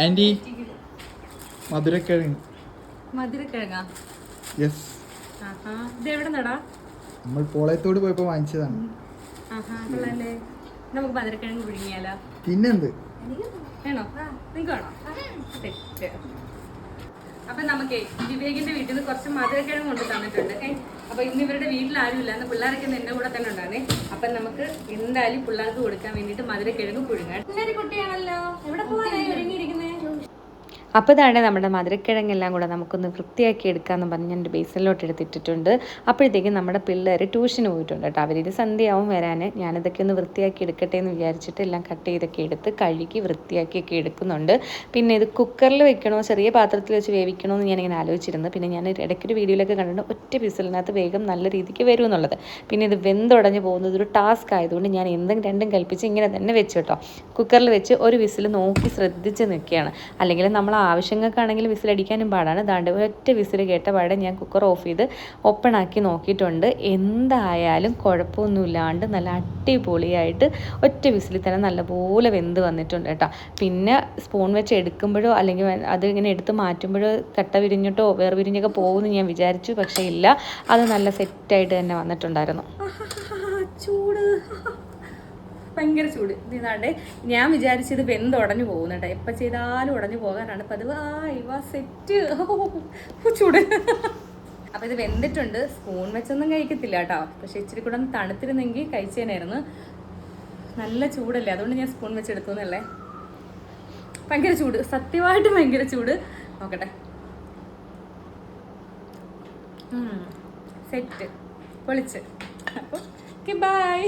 Anti മധുരക്കിഴങ്ങ്. മധുരക്കിഴങ്ങാ? Yes. ഇത് എവിടെ നടാ? നമ്മൾ പോളയത്തോട് പോയപ്പോ വാങ്ങിച്ചതാണ്. കൊള്ളാല്ലേ. നമുക്ക് മധുരക്കിഴങ്ങ് പുഴുങ്ങിയാലോ? പിന്നെന്ത് വേണോ? നിങ്ങൾക്ക് വേണോ? തെറ്റ്. അപ്പൊ നമുക്കേ വിവേകിന്റെ വീട്ടിൽ നിന്ന് കുറച്ച് മധുരക്കിഴങ്ങ് കൊണ്ട് തന്നിട്ടുണ്ട്. അപ്പൊ ഇന്ന് ഇവരുടെ വീട്ടിൽ ആരുമില്ല, അന്ന് പിള്ളേരൊക്കെ എന്റെ കൂടെ തന്നെ ഉണ്ടായിരുന്നേ. അപ്പൊ നമുക്ക് എന്തായാലും പിള്ളേർക്ക് കൊടുക്കാൻ വേണ്ടിട്ട് മധുരക്കിഴങ്ങ് പുഴുങ്ങാൻ. ശരി കുട്ടിയാണല്ലോ, എവിടെ പോകാനായി ഒരുങ്ങിയിരിക്കുന്നേ? അപ്പോൾ ഇതാണ് നമ്മുടെ മധുരക്കിഴങ്ങെല്ലാം കൂടെ നമുക്കൊന്ന് വൃത്തിയാക്കി എടുക്കാമെന്ന് പറഞ്ഞ് ഞാൻ ബേസിലോട്ട് എടുത്തിട്ടിട്ടുണ്ട്. അപ്പോഴത്തേക്കും നമ്മുടെ പിള്ളേർ ട്യൂഷന് പോയിട്ടുണ്ട് കേട്ടോ. അവരിത് സന്ധ്യയാവും വരാൻ. ഞാനിതൊക്കെ ഒന്ന് വൃത്തിയാക്കി എടുക്കട്ടെ എന്ന് വിചാരിച്ചിട്ട് എല്ലാം കട്ട് ചെയ്തൊക്കെ എടുത്ത് കഴുകി വൃത്തിയാക്കിയൊക്കെ എടുക്കുന്നുണ്ട്. പിന്നെ ഇത് കുക്കറിൽ വെക്കണോ ചെറിയ പാത്രത്തിൽ വെച്ച് വേവിക്കണോ എന്ന് ഞാനിങ്ങനെ ആലോചിച്ചിരുന്നു. പിന്നെ ഞാൻ ഇടയ്ക്കൊരു വീഡിയോയിലൊക്കെ കണ്ടിട്ട് ഒറ്റ വിസിലിനകത്ത് വേഗം നല്ല രീതിക്ക് വരും എന്നുള്ളത്. പിന്നെ ഇത് വെന്തുടഞ്ഞ് പോകുന്നത് ഒരു ടാസ്ക് ആയതുകൊണ്ട് ഞാൻ രണ്ടും കൽപ്പിച്ച് ഇങ്ങനെ തന്നെ വെച്ചു കേട്ടോ. കുക്കറിൽ വെച്ച് ഒരു വിസിൽ നോക്കി ശ്രദ്ധിച്ച് നിൽക്കുകയാണ്. അല്ലെങ്കിൽ നമ്മൾ ആവശ്യങ്ങൾക്കാണെങ്കിൽ വിസിലടിക്കാനും പാടാണ്. ദാണ്ട് ഒറ്റ വിസിൽ കേട്ട പാടെ ഞാൻ കുക്കർ ഓഫ് ചെയ്ത് ഓപ്പൺ ആക്കി നോക്കിയിട്ടുണ്ട്. എന്തായാലും കുഴപ്പമൊന്നുമില്ലാണ്ട് നല്ല അടിപൊളിയായിട്ട് ഒറ്റ വിസിലിൽ തന്നെ നല്ലപോലെ വെന്ത് വന്നിട്ടുണ്ട് കേട്ടോ. പിന്നെ സ്പൂൺ വെച്ച് എടുക്കുമ്പോഴോ അല്ലെങ്കിൽ അത് ഇങ്ങനെ എടുത്ത് മാറ്റുമ്പോഴോ കട്ട വിരിഞ്ഞിട്ടോ വേറെ വിരിഞ്ഞൊക്കെ പോകുമെന്ന് ഞാൻ വിചാരിച്ചു. പക്ഷേ ഇല്ല, അത് നല്ല സെറ്റായിട്ട് തന്നെ വന്നിട്ടുണ്ടായിരുന്നു. ചൂട്, ഭയങ്കര ചൂട്. ഇതാണ്ട് ഞാൻ വിചാരിച്ചത് വെന്തുടഞ്ഞു പോകുന്നു കേട്ടോ. എപ്പോൾ ചെയ്താലും ഉടഞ്ഞു പോകാനാണ് പതിവ്. സെറ്റ് ചൂട്. അപ്പം ഇത് വെന്തിട്ടുണ്ട്. സ്പൂൺ വെച്ചൊന്നും കഴിക്കത്തില്ല കേട്ടോ. പക്ഷെ ഇച്ചിരി കൂടെ ഒന്ന് തണുത്തിരുന്നെങ്കിൽ കഴിച്ചേനായിരുന്നു. നല്ല ചൂടല്ലേ, അതുകൊണ്ട് ഞാൻ സ്പൂൺ വെച്ചെടുത്തു എന്നല്ലേ. ഭയങ്കര ചൂട്, സത്യമായിട്ട് ഭയങ്കര ചൂട്. നോക്കട്ടെ. സെറ്റ് പൊളിച്ച്. അപ്പോൾ ബൈ.